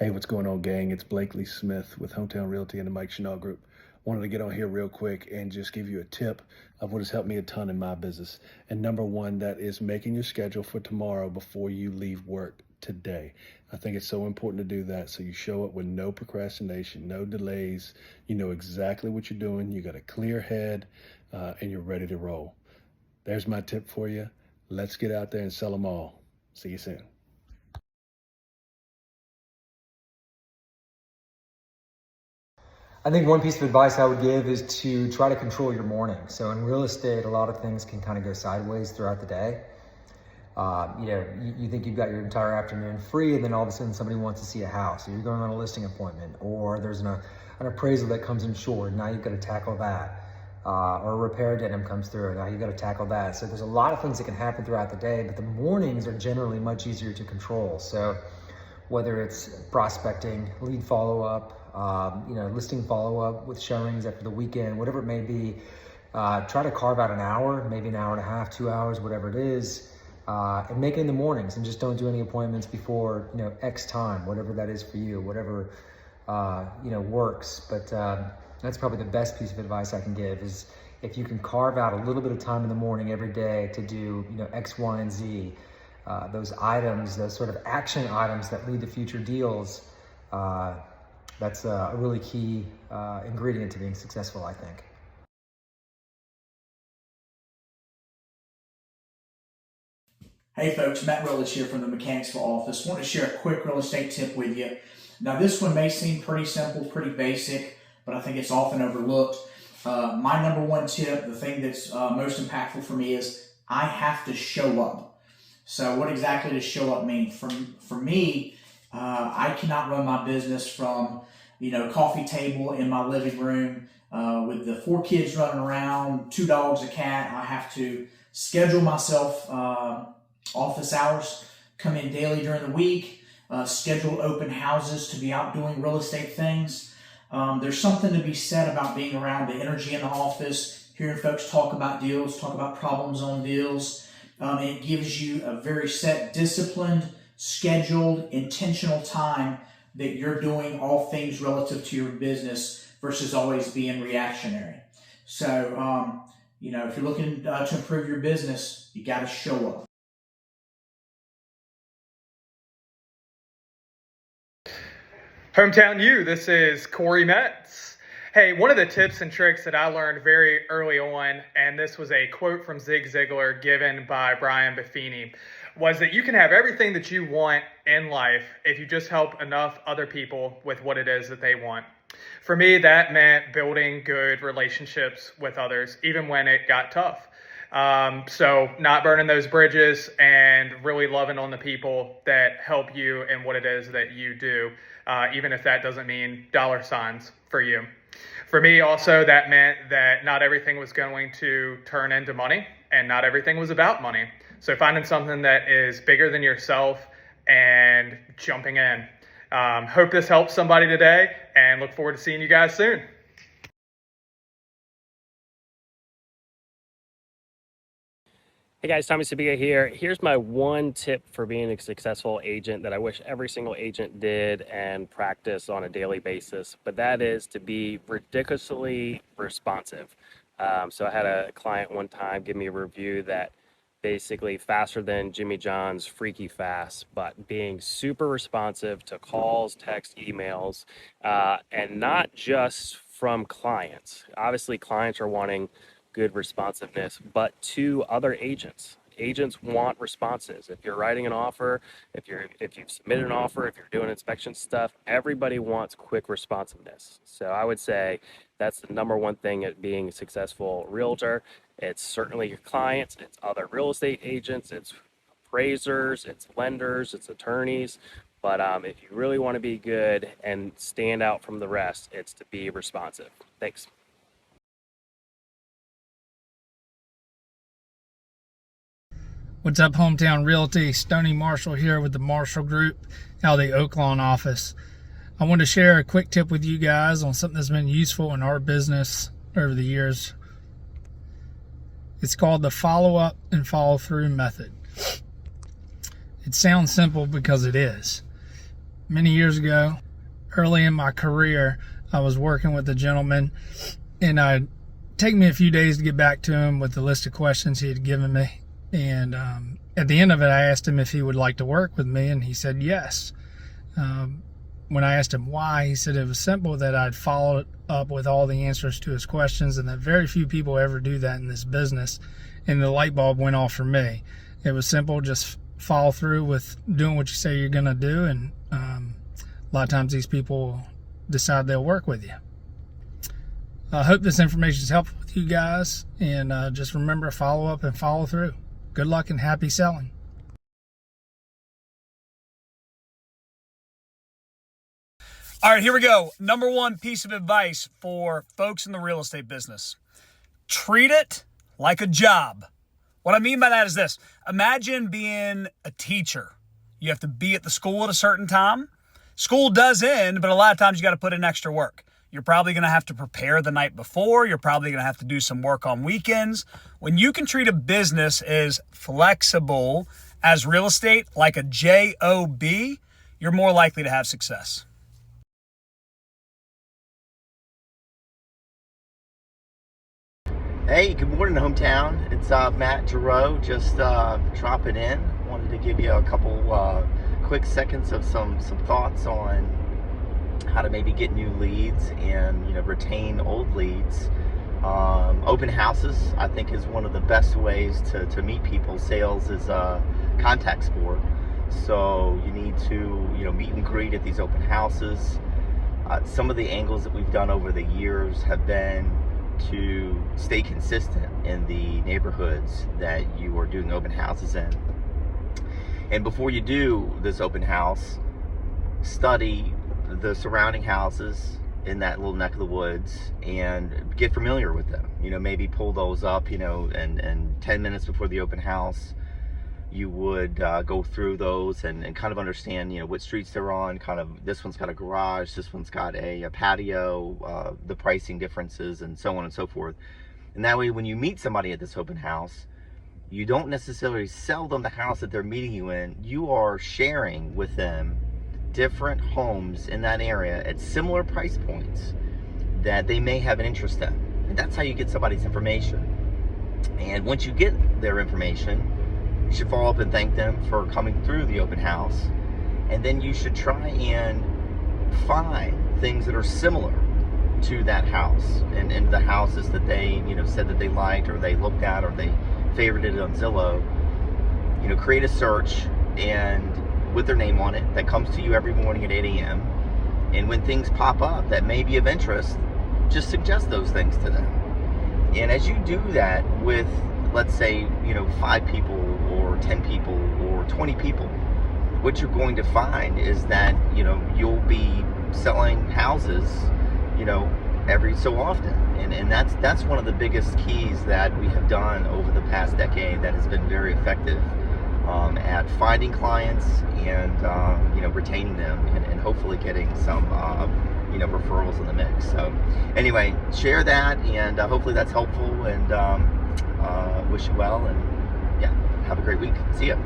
Hey, what's going on, gang? It's Blakely Smith with Hometown Realty and the Mike Chanel Group. Wanted to get on here real quick and just give you a tip of what has helped me a ton in my business. And number one, that is making your schedule for tomorrow before you leave work today. I think it's so important to do that so you show up with no procrastination, no delays. You know exactly what you're doing. You got a clear head and you're ready to roll. There's my tip for you. Let's get out there and sell them all. See you soon. I think one piece of advice I would give is to try to control your morning. So in real estate, a lot of things can kind of go sideways throughout the day. You think you've got your entire afternoon free, and then all of a sudden somebody wants to see a house, or you're going on a listing appointment, or there's an appraisal that comes in short. Now you've got to tackle that. Or a repair addendum comes through, and now you've got to tackle that. So there's a lot of things that can happen throughout the day, but the mornings are generally much easier to control. So whether it's prospecting, lead follow-up, listing follow-up with showings after the weekend, whatever it may be, try to carve out an hour, maybe an hour and a half, 2 hours, whatever it is, and make it in the mornings, and just don't do any appointments before, X time, whatever that is for you, whatever, works. But that's probably the best piece of advice I can give is if you can carve out a little bit of time in the morning every day to do, X, Y, and Z, those items, those sort of action items that lead to future deals, that's a really key ingredient to being successful, I think. Hey folks, Matt Rowledge here from the Mechanicsville office. I want to share a quick real estate tip with you. Now this one may seem pretty simple, pretty basic, but I think it's often overlooked. My number one tip, the thing that's most impactful for me is I have to show up. So what exactly does show up mean? For me, I cannot run my business from, coffee table in my living room with the 4 kids running around, 2 dogs, a cat. I have to schedule myself office hours, come in daily during the week, schedule open houses to be out doing real estate things. There's something to be said about being around the energy in the office, hearing folks talk about deals, talk about problems on deals. It gives you a very set, disciplined, scheduled, intentional time that you're doing all things relative to your business versus always being reactionary. So, if you're looking to improve your business, you got to show up. Hometown U, this is Corey Metz. Hey, one of the tips and tricks that I learned very early on, and this was a quote from Zig Ziglar given by Brian Buffini, was that you can have everything that you want in life if you just help enough other people with what it is that they want. For me, that meant building good relationships with others, even when it got tough. So not burning those bridges and really loving on the people that help you in what it is that you do, even if that doesn't mean dollar signs for you. For me also, that meant that not everything was going to turn into money and not everything was about money. So finding something that is bigger than yourself and jumping in. Hope this helps somebody today and look forward to seeing you guys soon. Hey guys, Tommy Sabiga here. Here's my one tip for being a successful agent that I wish every single agent did and practice on a daily basis, but that is to be ridiculously responsive. So I had a client one time give me a review that basically faster than Jimmy John's freaky fast, but being super responsive to calls, text, emails, and not just from clients. Obviously, clients are wanting good responsiveness, but to other agents. Agents want responses. If you're writing an offer, if you've submitted an offer, if you're doing inspection stuff, everybody wants quick responsiveness. So I would say that's the number one thing at being a successful realtor. It's certainly your clients, it's other real estate agents, it's appraisers, it's lenders, it's attorneys. But if you really want to be good and stand out from the rest, it's to be responsive. Thanks. What's up, Hometown Realty? Stoney Marshall here with the Marshall Group out of the Oaklawn office. I want to share a quick tip with you guys on something that's been useful in our business over the years. It's called the follow-up and follow-through method. It sounds simple because it is. Many years ago, early in my career, I was working with a gentleman, and it'd take me a few days to get back to him with the list of questions he had given me. And at the end of it, I asked him if he would like to work with me, and he said yes. When I asked him why, he said it was simple, that I'd followed up with all the answers to his questions, and that very few people ever do that in this business. And the light bulb went off for me. It was simple, just follow through with doing what you say you're going to do, and a lot of times these people decide they'll work with you. I hope this information is helpful with you guys, and just remember to follow up and follow through. Good luck and happy selling. All right, here we go. Number one piece of advice for folks in the real estate business. Treat it like a job. What I mean by that is this. Imagine being a teacher. You have to be at the school at a certain time. School does end, but a lot of times you got to put in extra work. You're probably going to have to prepare the night before. You're probably going to have to do some work on weekends. When you can treat a business as flexible as real estate, like a job, you're more likely to have success. Hey, good morning, hometown. It's Matt Giroux, just dropping in. Wanted to give you a couple quick seconds of some thoughts on how to maybe get new leads and retain old leads. Open houses, I think, is one of the best ways to meet people. Sales is a contact sport, so you need to meet and greet at these open houses. Some of the angles that we've done over the years have been to stay consistent in the neighborhoods that you are doing open houses in. And before you do this open house, study the surrounding houses in that little neck of the woods and get familiar with them. Maybe pull those up, and 10 minutes before the open house, you would go through those and kind of understand, what streets they're on. Kind of, this one's got a garage, this one's got a patio, the pricing differences, and so on and so forth. And that way, when you meet somebody at this open house, you don't necessarily sell them the house that they're meeting you in. You are sharing with them different homes in that area at similar price points that they may have an interest in. And that's how you get somebody's information. And once you get their information, you should follow up and thank them for coming through the open house. And then you should try and find things that are similar to that house and the houses that they said that they liked, or they looked at, or they favorited it on Zillow. Create a search and with their name on it that comes to you every morning at 8 a.m. And when things pop up that may be of interest, just suggest those things to them. And as you do that with, let's say, 5 people or 10 people or 20 people, what you're going to find is that, you'll be selling houses, every so often. And that's one of the biggest keys that we have done over the past decade that has been very effective at finding clients and, retaining them and hopefully getting some, referrals in the mix. So anyway, share that, and hopefully that's helpful, and wish you well, and yeah, have a great week. See ya.